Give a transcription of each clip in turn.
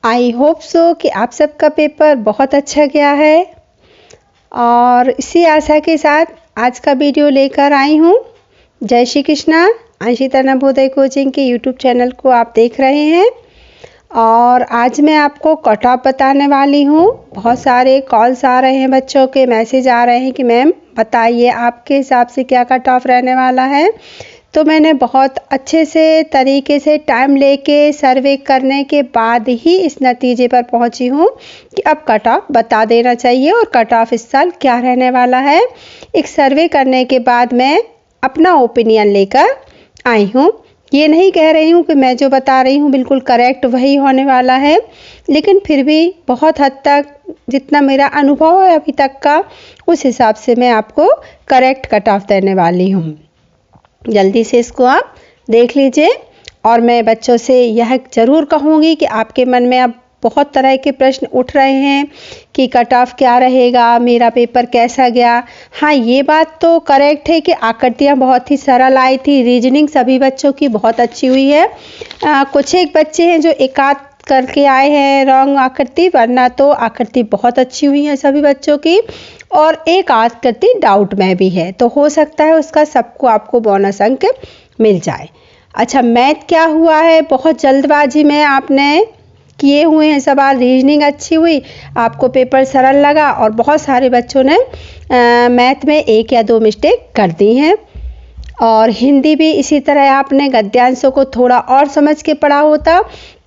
I hope so कि आप सबका पेपर बहुत अच्छा गया है और इसी आशा के साथ आज का वीडियो लेकर आई हूँ। जय श्री कृष्णा। अंशिता नवोदय कोचिंग के यूट्यूब चैनल को आप देख रहे हैं और आज मैं आपको कट ऑफ बताने वाली हूँ। बहुत सारे कॉल्स आ रहे हैं, बच्चों के मैसेज आ रहे हैं कि मैम बताइए आपके हिसाब से क्या कट ऑफ रहने वाला है। तो मैंने बहुत अच्छे से तरीके से टाइम लेके सर्वे करने के बाद ही इस नतीजे पर पहुंची हूँ कि अब कट ऑफ बता देना चाहिए और कट ऑफ इस साल क्या रहने वाला है। एक सर्वे करने के बाद मैं अपना ओपिनियन लेकर आई हूँ। ये नहीं कह रही हूँ कि मैं जो बता रही हूँ बिल्कुल करेक्ट वही होने वाला है, लेकिन फिर भी बहुत हद तक जितना मेरा अनुभव है अभी तक का, उस हिसाब से मैं आपको करेक्ट कट ऑफ देने वाली हूँ। जल्दी से इसको आप देख लीजिए और मैं बच्चों से यह ज़रूर कहूँगी कि आपके मन में अब बहुत तरह के प्रश्न उठ रहे हैं कि कट ऑफ क्या रहेगा, मेरा पेपर कैसा गया। हाँ, ये बात तो करेक्ट है कि आकृतियाँ बहुत ही सरल आई थी, रीजनिंग सभी बच्चों की बहुत अच्छी हुई है। कुछ एक बच्चे हैं जो एकाध करके आए हैं रॉन्ग आकृति, वरना तो आकृति बहुत अच्छी हुई है सभी बच्चों की और एक आकृति डाउट में भी है, तो हो सकता है उसका सबको आपको बोनस अंक मिल जाए। अच्छा, मैथ क्या हुआ है, बहुत जल्दबाजी में आपने किए हुए हैं सवाल। रीजनिंग अच्छी हुई, आपको पेपर सरल लगा और बहुत सारे बच्चों ने मैथ में 1 या 2 मिस्टेक कर दी हैं। और हिंदी भी इसी तरह आपने गद्यांशों को थोड़ा और समझ के पढ़ा होता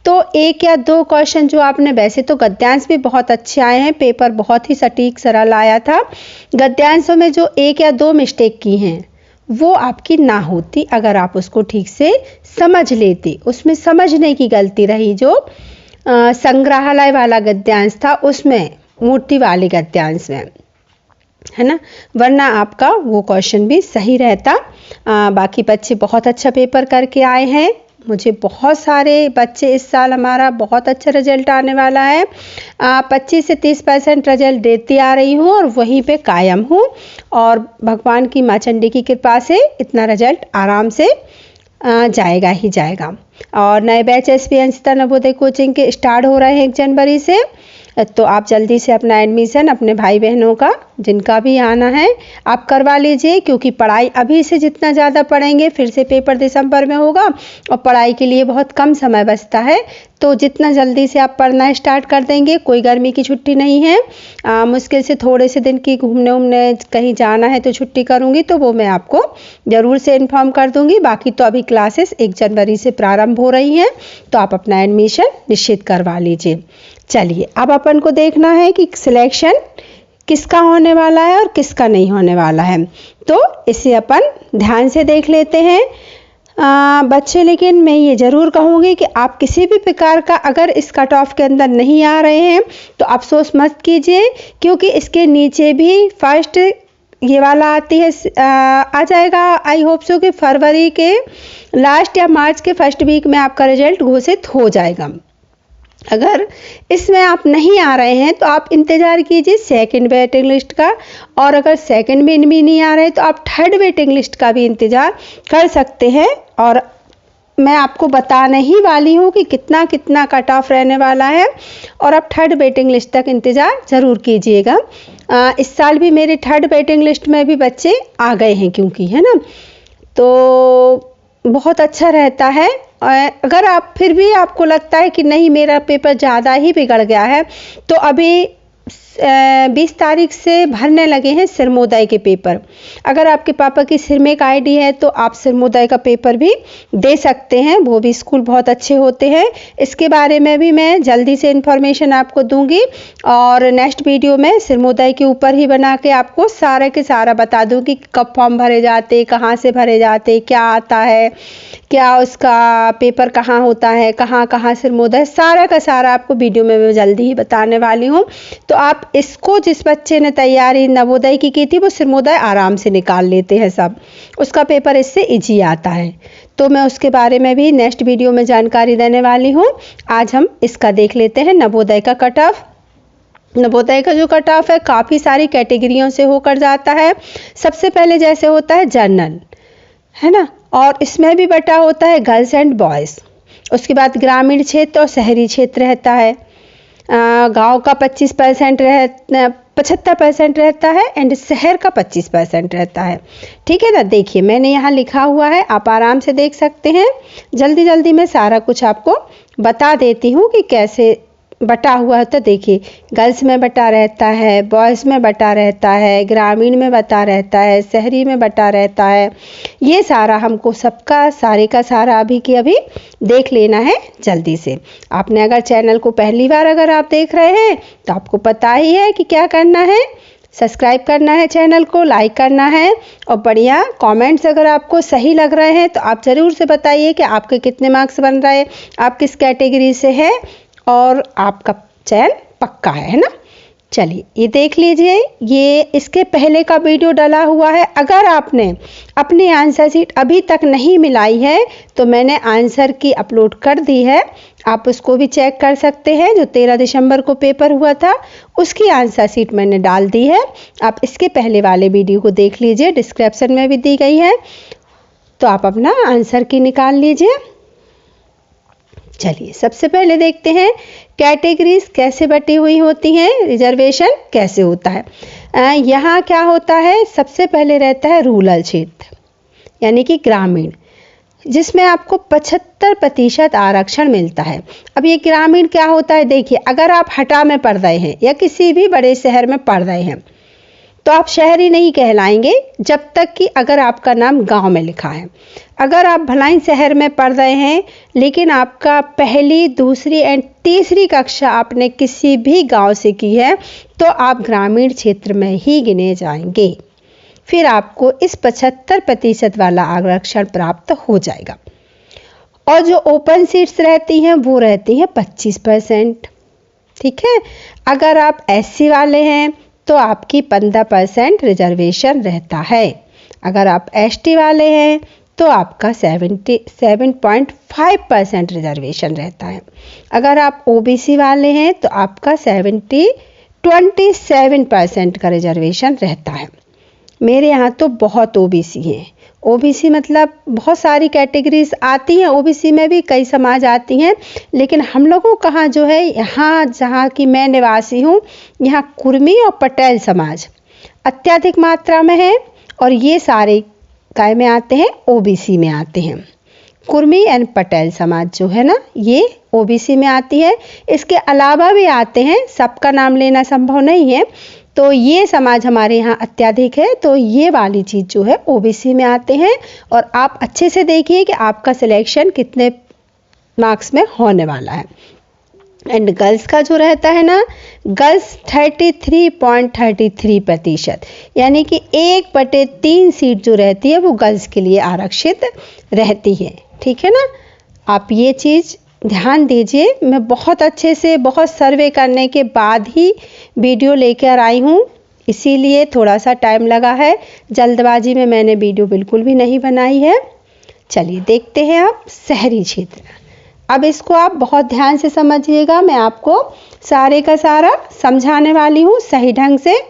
तो 1 या 2 क्वेश्चन जो आपने, वैसे तो गद्यांश भी बहुत अच्छे आए हैं, पेपर बहुत ही सटीक सरल आया था। गद्यांशों में जो 1 या 2 मिस्टेक की हैं वो आपकी ना होती अगर आप उसको ठीक से समझ लेते। उसमें समझने की गलती रही। जो संग्रहालय वाला गद्यांश था उसमें, मूर्ति वाले गद्यांश में, है ना, वरना आपका वो क्वेश्चन भी सही रहता। बाकी बच्चे बहुत अच्छा पेपर करके आए हैं। मुझे बहुत सारे बच्चे, इस साल हमारा बहुत अच्छा रिजल्ट आने वाला है। 25 से 30% रिजल्ट देती आ रही हूँ और वहीं पे कायम हूँ और भगवान की माँ चंडी की कृपा से इतना रिजल्ट आराम से जाएगा ही जाएगा। और नए batch SP Anshita Navodaya coaching के स्टार्ट हो रहे हैं 1 जनवरी से, तो आप जल्दी से अपना एडमिशन अपने भाई बहनों का, जिनका भी आना है, आप करवा लीजिए, क्योंकि पढ़ाई अभी से जितना ज़्यादा पढ़ेंगे, फिर से पेपर दिसंबर में होगा और पढ़ाई के लिए बहुत कम समय बचता है, तो जितना जल्दी से आप पढ़ना स्टार्ट कर देंगे, कोई गर्मी की छुट्टी नहीं है। मुश्किल से थोड़े से दिन की घूमने उमने कहीं जाना है तो छुट्टी करूँगी, तो वो मैं आपको ज़रूर से इन्फॉर्म कर दूँगी। बाकी तो अभी क्लासेस 1 जनवरी से प्रारंभ हो रही हैं, तो आप अपना एडमिशन निश्चित करवा लीजिए। चलिए, अब अपन को देखना है कि सिलेक्शन किसका होने वाला है और किसका नहीं होने वाला है, तो इसे अपन ध्यान से देख लेते हैं। बच्चे, लेकिन मैं ये ज़रूर कहूँगी कि आप किसी भी प्रकार का अगर इस कट ऑफ के अंदर नहीं आ रहे हैं तो अफसोस मत कीजिए, क्योंकि इसके नीचे भी फर्स्ट ये वाला आती है, आ जाएगा। आई होप सो कि फरवरी के लास्ट या मार्च के फर्स्ट वीक में आपका रिजल्ट घोषित हो जाएगा। अगर इसमें आप नहीं आ रहे हैं तो आप इंतज़ार कीजिए सेकंड वेटिंग लिस्ट का, और अगर सेकंड में भी नहीं आ रहे तो आप थर्ड वेटिंग लिस्ट का भी इंतज़ार कर सकते हैं। और मैं आपको बताने ही वाली हूँ कि कितना कितना कट ऑफ रहने वाला है, और आप थर्ड वेटिंग लिस्ट तक इंतज़ार ज़रूर कीजिएगा। इस साल भी मेरे थर्ड वेटिंग लिस्ट में भी बच्चे आ गए हैं, क्योंकि, है ना, तो बहुत अच्छा रहता है। अगर आप फिर भी आपको लगता है कि नहीं मेरा पेपर ज़्यादा ही बिगड़ गया है, तो अभी 20 तारीख से भरने लगे हैं सिरमोदय के पेपर। अगर आपके पापा की सिरमेक आईडी है तो आप सिरमोदय का पेपर भी दे सकते हैं, वो भी स्कूल बहुत अच्छे होते हैं। इसके बारे में भी मैं जल्दी से इन्फॉर्मेशन आपको दूंगी और नेक्स्ट वीडियो में सिरमोदय के ऊपर ही बना के आपको सारा के सारा बता दूंगी कि कब फॉर्म भरे जाते, कहाँ से भरे जाते, क्या आता है, क्या उसका पेपर कहाँ होता है, कहाँ कहाँ सिरमोदय, सारा का सारा आपको वीडियो में मैं जल्दी ही बताने वाली हूँ। तो आप इसको, जिस बच्चे ने तैयारी नवोदय की थी, वो सिरमोदय आराम से निकाल लेते हैं सब, उसका पेपर इससे इजी आता है। तो मैं उसके बारे में भी नेक्स्ट वीडियो में जानकारी देने वाली हूँ। आज हम इसका देख लेते हैं नवोदय का कट ऑफ। नवोदय का जो कट ऑफ है काफ़ी सारी कैटेगरियों से होकर जाता है। सबसे पहले जैसे होता है जनरल, है ना, और इसमें भी बटा होता है गर्ल्स एंड बॉयज़। उसके बाद ग्रामीण क्षेत्र और शहरी क्षेत्र रहता है। गांव का 75% रहता है एंड शहर का 25% रहता है। ठीक है ना, देखिए मैंने यहाँ लिखा हुआ है, आप आराम से देख सकते हैं। जल्दी जल्दी मैं सारा कुछ आपको बता देती हूँ कि कैसे बटा हुआ है। तो देखिए, गर्ल्स में बटा रहता है, बॉयज़ में बटा रहता है, ग्रामीण में बटा रहता है, शहरी में बटा रहता है। ये सारा हमको सबका सारे का सारा अभी के अभी देख लेना है जल्दी से। आपने अगर चैनल को पहली बार अगर आप देख रहे हैं तो आपको पता ही है कि क्या करना है। सब्सक्राइब करना है चैनल को, लाइक करना है और बढ़िया कमेंट्स अगर आपको सही लग रहे हैं तो आप ज़रूर से बताइए कि आपके कितने मार्क्स बन रहे हैं, आप किस कैटेगरी से है और आपका चयन पक्का है ना। चलिए ये देख लीजिए, ये इसके पहले का वीडियो डाला हुआ है। अगर आपने अपनी आंसर शीट अभी तक नहीं मिलाई है तो मैंने आंसर की अपलोड कर दी है, आप उसको भी चेक कर सकते हैं। जो 13 दिसंबर को पेपर हुआ था उसकी आंसर शीट मैंने डाल दी है। आप इसके पहले वाले वीडियो को देख लीजिए, डिस्क्रिप्शन में भी दी गई है, तो आप अपना आंसर की निकाल लीजिए। चलिए सबसे पहले देखते हैं कैटेगरीज कैसे बटी हुई होती हैं, रिजर्वेशन कैसे होता है। यहाँ क्या होता है, सबसे पहले रहता है रूरल क्षेत्र यानी कि ग्रामीण, जिसमें आपको 75% आरक्षण मिलता है। अब ये ग्रामीण क्या होता है, देखिए अगर आप हटा में पढ़ रहे हैं या किसी भी बड़े शहर में पढ़ रहे हैं तो आप शहरी नहीं कहलाएंगे जब तक कि अगर आपका नाम गांव में लिखा है। अगर आप भलाई शहर में पढ़ रहे हैं लेकिन आपका पहली, दूसरी एंड तीसरी कक्षा आपने किसी भी गांव से की है तो आप ग्रामीण क्षेत्र में ही गिने जाएंगे। फिर आपको इस 75% वाला आरक्षण प्राप्त हो जाएगा। और जो ओपन सीट्स रहती हैं वो रहती हैं 25%। ठीक है, अगर आप SC वाले हैं तो आपकी 15% रिजर्वेशन रहता है। अगर आप ST वाले हैं तो आपका 7.5% रिजर्वेशन रहता है। अगर आप OBC वाले हैं तो आपका 27% का रिजर्वेशन रहता है। मेरे यहाँ तो बहुत OBC हैं। OBC मतलब बहुत सारी कैटेगरीज आती हैं, OBC में भी कई समाज आती हैं, लेकिन हम लोगों कहाँ जो है, यहाँ जहाँ की मैं निवासी हूँ, यहाँ कुर्मी और पटेल समाज अत्यधिक मात्रा में है और ये सारे काय में आते हैं, OBC में आते हैं। कुर्मी एंड पटेल समाज जो है ना ये OBC में आती है। इसके अलावा भी आते हैं, सबका नाम लेना संभव नहीं है, तो ये समाज हमारे यहाँ अत्यधिक है, तो ये वाली चीज़ जो है OBC में आते हैं। और आप अच्छे से देखिए कि आपका सिलेक्शन कितने मार्क्स में होने वाला है। एंड गर्ल्स का जो रहता है ना, गर्ल्स 33.33% यानी कि 1/3 सीट जो रहती है वो गर्ल्स के लिए आरक्षित रहती है। ठीक है ना, आप ये चीज़ ध्यान दीजिए। मैं बहुत अच्छे से बहुत सर्वे करने के बाद ही वीडियो लेकर आई हूँ, इसीलिए थोड़ा सा टाइम लगा है। जल्दबाजी में मैंने वीडियो बिल्कुल भी नहीं बनाई है। चलिए देखते हैं आप शहरी क्षेत्र। अब इसको आप बहुत ध्यान से समझिएगा, मैं आपको सारे का सारा समझाने वाली हूँ सही ढंग से।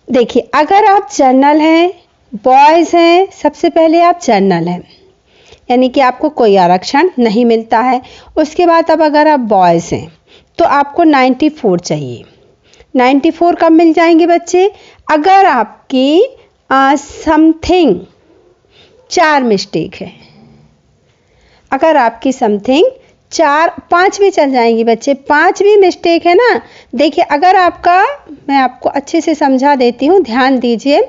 देखिए अगर आप जनरल हैं, बॉयज़ हैं, सबसे पहले आप जनरल हैं यानी कि आपको कोई आरक्षण नहीं मिलता है। उसके बाद अब अगर आप बॉयज़ हैं तो आपको 94 चाहिए। 94 कब मिल जाएंगे बच्चे, अगर आपकी समथिंग 4 मिस्टेक है। अगर आपकी समथिंग 4-5 भी चल जाएंगी बच्चे, 5 भी मिस्टेक है ना। देखिए अगर आपका, मैं आपको अच्छे से समझा देती हूँ, ध्यान दीजिए।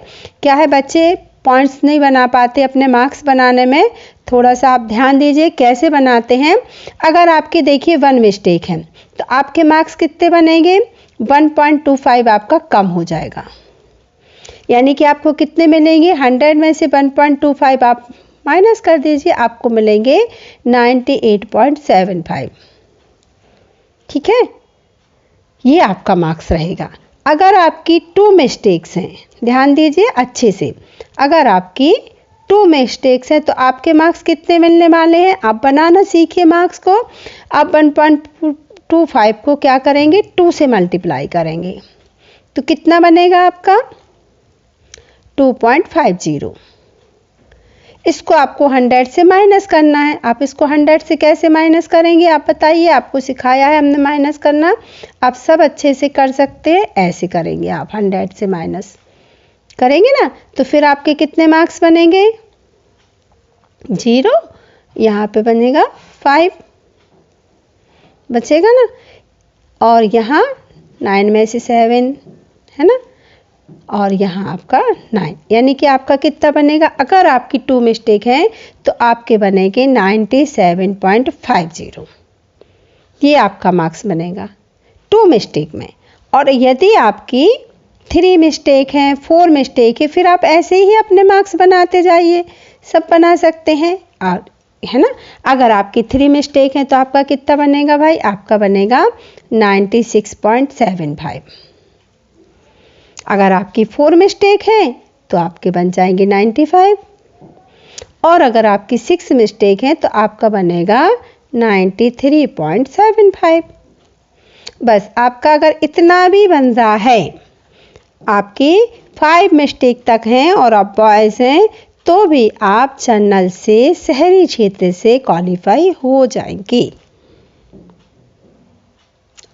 क्या है बच्चे, पॉइंट्स नहीं बना पाते अपने मार्क्स बनाने में, थोड़ा सा आप ध्यान दीजिए कैसे बनाते हैं। अगर आपके देखिए 1 मिस्टेक है तो आपके मार्क्स कितने बनेंगे, 1.25 आपका कम हो जाएगा। यानी कि आपको कितने मिलेंगे, 100 में से 1.25 आप माइनस कर दीजिए, आपको मिलेंगे 98.75। ठीक है, ये आपका मार्क्स रहेगा। अगर आपकी 2 मिस्टेक्स हैं, ध्यान दीजिए अच्छे से, अगर आपकी 2 मिस्टेक्स हैं तो आपके मार्क्स कितने मिलने वाले हैं। आप बनाना सीखिए मार्क्स को। आप 1.25 को क्या करेंगे, 2 से मल्टीप्लाई करेंगे तो कितना बनेगा आपका 2.50। इसको आपको 100 से माइनस करना है। आप इसको 100 से कैसे माइनस करेंगे आप बताइए, आपको सिखाया है हमने माइनस करना, आप सब अच्छे से कर सकते हैं। ऐसे करेंगे आप 100 से माइनस करेंगे ना, तो फिर आपके कितने मार्क्स बनेंगे? 0, यहाँ पे बनेगा 5 बचेगा ना, और यहाँ 9 में से 7 है ना, और यहाँ आपका 9, यानी कि आपका कितना बनेगा? अगर आपकी 2 मिस्टेक है तो आपके बनेंगे 97.50, ये आपका मार्क्स बनेगा 2 मिस्टेक में। और यदि आपकी 3 मिस्टेक हैं, 4 मिस्टेक है, फिर आप ऐसे ही अपने मार्क्स बनाते जाइए, सब बना सकते हैं, और है ना। अगर आपकी 3 मिस्टेक है तो आपका कितना बनेगा भाई? आपका बनेगा 96.75। अगर आपकी 4 मिस्टेक है तो आपके बन जाएंगे 95, और अगर आपकी 6 मिस्टेक है तो आपका बनेगा 93.75। बस आपका अगर इतना भी बन रहा है, आपकी 5 मिस्टेक तक हैं और आप बॉयज़ हैं, तो भी आप जनरल से शहरी क्षेत्र से क्वालिफाई हो जाएंगे।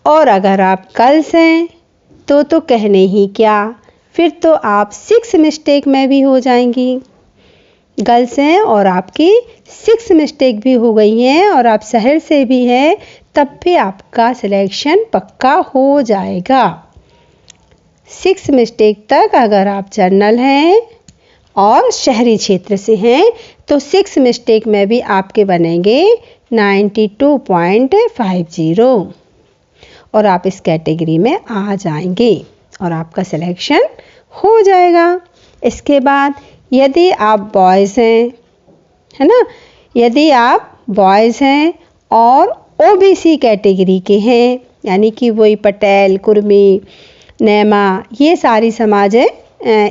और अगर आप गर्ल्स हैं तो कहने ही क्या, फिर तो आप 6 मिस्टेक में भी हो जाएंगी। गर्ल्स हैं और आपकी 6 मिस्टेक भी हो गई हैं और आप शहर से भी हैं, तब भी आपका सिलेक्शन पक्का हो जाएगा। 6 मिस्टेक तक अगर आप जनरल हैं और शहरी क्षेत्र से हैं तो 6 मिस्टेक में भी आपके बनेंगे 92.50, और आप इस कैटेगरी में आ जाएंगे और आपका सिलेक्शन हो जाएगा। इसके बाद यदि आप बॉयज़ हैं, है ना, यदि आप बॉयज़ हैं और ओबीसी कैटेगरी के हैं, यानी कि वही पटेल, कुर्मी, नेमा, ये सारी समाजें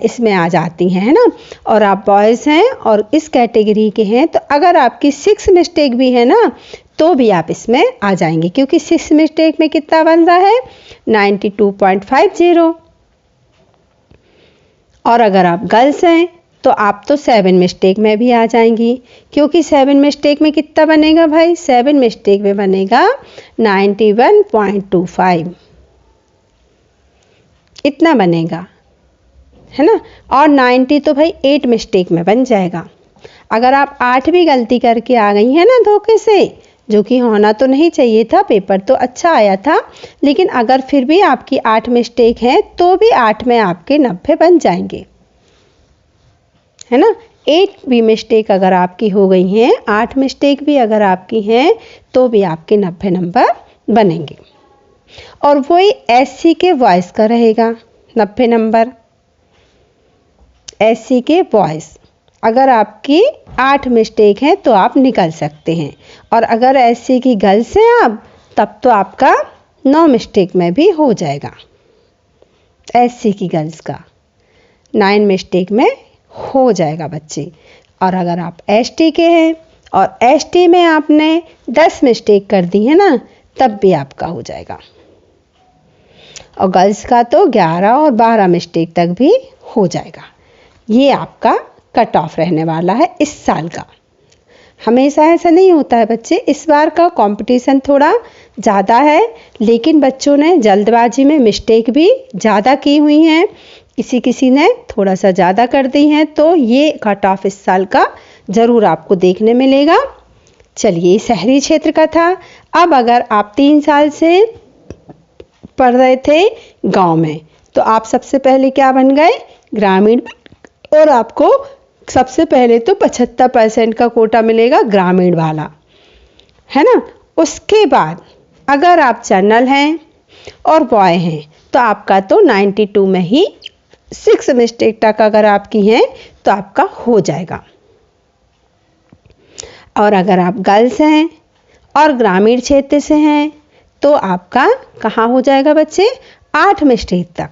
इसमें आ जाती हैं, है ना, और आप बॉयज़ हैं और इस कैटेगरी के हैं, तो अगर आपकी 6 मिस्टेक भी है ना तो भी आप इसमें आ जाएंगे, क्योंकि 6 मिस्टेक में कितना बन रहा है? 92.50। और अगर आप गर्ल्स हैं तो आप तो 7 मिस्टेक में भी आ जाएंगी, क्योंकि 7 मिस्टेक में कितना बनेगा भाई? 7 मिस्टेक में बनेगा 91.25, इतना बनेगा, है ना। और 90 तो भाई 8 मिस्टेक में बन जाएगा। अगर आप 8 भी गलती करके आ गई हैं ना धोखे से, जो कि होना तो नहीं चाहिए था, पेपर तो अच्छा आया था, लेकिन अगर फिर भी आपकी 8 मिस्टेक है तो भी 8 में आपके 90 बन जाएंगे, है ना। 8 भी मिस्टेक अगर आपकी हो गई हैं, 8 मिस्टेक भी अगर आपकी हैं तो भी आपके 90 नंबर बनेंगे। और वही एससी के बॉयज़ का रहेगा 90 नंबर। एससी के बॉयज़ अगर आपकी 8 मिस्टेक है तो आप निकल सकते हैं, और अगर एससी की गर्ल्स हैं आप, तब तो आपका 9 मिस्टेक में भी हो जाएगा। एससी की गर्ल्स का 9 मिस्टेक में हो जाएगा बच्चे। और अगर आप एसटी के हैं और एसटी में आपने 10 मिस्टेक कर दी है ना, तब भी आपका हो जाएगा। और गर्ल्स का तो 11 और 12 मिस्टेक तक भी हो जाएगा। ये आपका कट ऑफ रहने वाला है इस साल का। हमेशा ऐसा नहीं होता है बच्चे, इस बार का कंपटीशन थोड़ा ज़्यादा है, लेकिन बच्चों ने जल्दबाजी में मिस्टेक भी ज़्यादा की हुई हैं, किसी ने थोड़ा सा ज़्यादा कर दी हैं, तो ये कट ऑफ इस साल का ज़रूर आपको देखने मिलेगा। चलिए, शहरी क्षेत्र का था। अब अगर आप 3 साल से पढ़ रहे थे गांव में, तो आप सबसे पहले क्या बन गए? ग्रामीण, और आपको सबसे पहले तो 75% का कोटा मिलेगा ग्रामीण वाला, है ना। उसके बाद अगर आप जनरल हैं और बॉय हैं तो आपका तो 92 में ही 6 मिस्टेक तक अगर आपकी हैं तो आपका हो जाएगा। और अगर आप गर्ल्स हैं और ग्रामीण क्षेत्र से हैं तो आपका कहाँ हो जाएगा बच्चे? 8 मिस्टेक तक।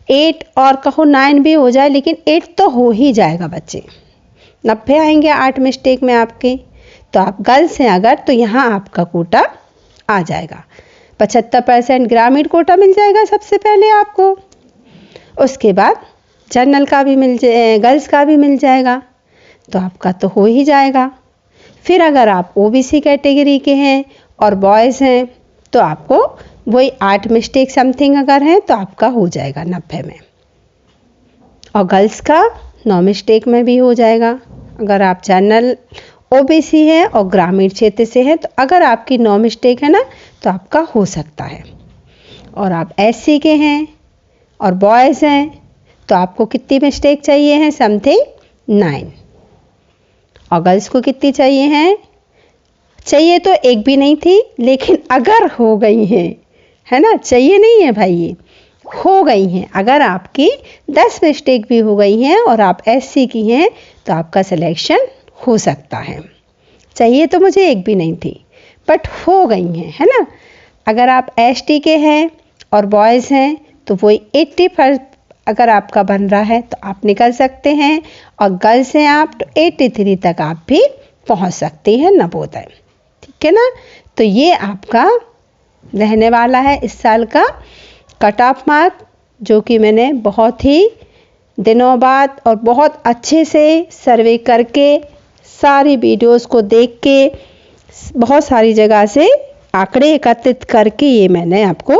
8 और कहो 9 भी हो जाए, लेकिन 8 तो हो ही जाएगा बच्चे। 90 आएंगे 8 मिस्टेक में आपके। तो आप गर्ल्स हैं अगर, तो यहाँ आपका कोटा आ जाएगा। 75% ग्रामीण कोटा मिल जाएगा सबसे पहले आपको। उसके बाद जनरल का भी गर्ल्स का भी मिल जाएगा। तो आपका तो हो ही जाएगा। फिर अगर आप ओबीसी कैटेगरी के हैं और बॉयज़ हैं तो आपको वही 8 मिस्टेक समथिंग अगर हैं तो आपका हो जाएगा 90 में, और गर्ल्स का 9 मिस्टेक में भी हो जाएगा। अगर आप जनरल ओबीसी हैं और ग्रामीण क्षेत्र से हैं तो अगर आपकी 9 मिस्टेक है ना तो आपका हो सकता है। और आप एससी के हैं और बॉयज़ हैं तो आपको कितनी मिस्टेक चाहिए हैं? समथिंग 9। और गर्ल्स को कितनी चाहिए हैं? चाहिए तो एक भी नहीं थी, लेकिन अगर हो गई हैं, है ना, चाहिए नहीं है भाई, ये हो गई हैं। अगर आपकी 10 मिस्टेक भी हो गई हैं और आप एससी की हैं तो आपका सिलेक्शन हो सकता है। चाहिए तो मुझे एक भी नहीं थी, बट हो गई हैं, है ना। अगर आप एसटी के हैं और बॉयज़ हैं तो वही 80% अगर आपका बन रहा है तो आप निकल सकते हैं, और गर्ल्स हैं आप तो 83 तक आप भी पहुंच सकते हैं नवोदय। ठीक है ना। तो ये आपका रहने वाला है इस साल का कट ऑफ मार्क, जो कि मैंने बहुत ही दिनों बाद और बहुत अच्छे से सर्वे करके सारी वीडियोस को देख के बहुत सारी जगह से आंकड़े एकत्रित करके ये मैंने आपको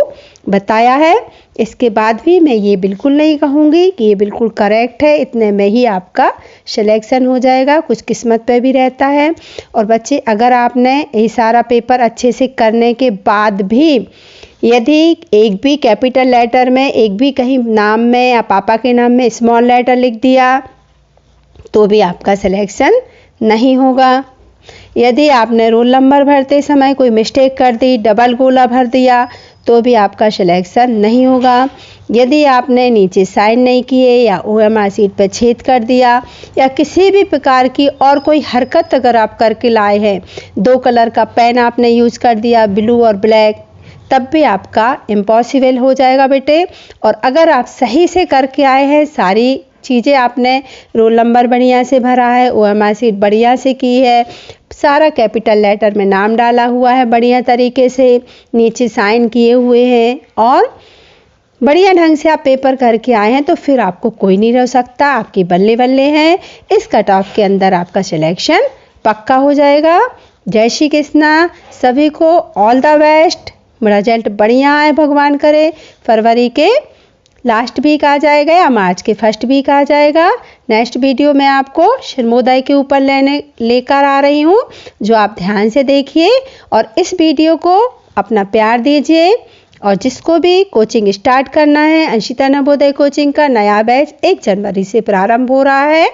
बताया है। इसके बाद भी मैं ये बिल्कुल नहीं कहूँगी कि ये बिल्कुल करेक्ट है, इतने में ही आपका सिलेक्शन हो जाएगा। कुछ किस्मत पे भी रहता है। और बच्चे, अगर आपने ये सारा पेपर अच्छे से करने के बाद भी यदि एक भी कैपिटल लेटर में, एक भी कहीं नाम में या पापा के नाम में स्मॉल लेटर लिख दिया तो भी आपका सिलेक्शन नहीं होगा। यदि आपने रोल नंबर भरते समय कोई मिस्टेक कर दी, डबल गोला भर दिया, तो भी आपका सिलेक्शन नहीं होगा। यदि आपने नीचे साइन नहीं किए या ओएमआर सीट पर छेद कर दिया या किसी भी प्रकार की और कोई हरकत अगर आप करके लाए हैं, 2 कलर का पेन आपने यूज कर दिया, ब्लू और ब्लैक, तब भी आपका इम्पॉसिबल हो जाएगा बेटे। और अगर आप सही से करके आए हैं, सारी चीज़ें आपने, रोल नंबर बढ़िया से भरा है, ओएमआर सीट बढ़िया से की है, सारा कैपिटल लेटर में नाम डाला हुआ है बढ़िया तरीके से, नीचे साइन किए हुए हैं और बढ़िया ढंग से आप पेपर करके आए हैं, तो फिर आपको कोई नहीं रोक सकता। आपकी बल्ले बल्ले हैं। इस कट ऑफ के अंदर आपका सिलेक्शन पक्का हो जाएगा। जय श्री कृष्णा। सभी को ऑल द बेस्ट। रिजल्ट बढ़िया आए भगवान करे। फरवरी के लास्ट वीक आ जाएगा या मार्च के फर्स्ट वीक आ जाएगा। नेक्स्ट वीडियो मैं आपको शिरोमोदय के ऊपर लेकर आ रही हूँ, जो आप ध्यान से देखिए और इस वीडियो को अपना प्यार दीजिए। और जिसको भी कोचिंग स्टार्ट करना है, अंशिता नवोदय कोचिंग का नया बैच 1 जनवरी से प्रारंभ हो रहा है।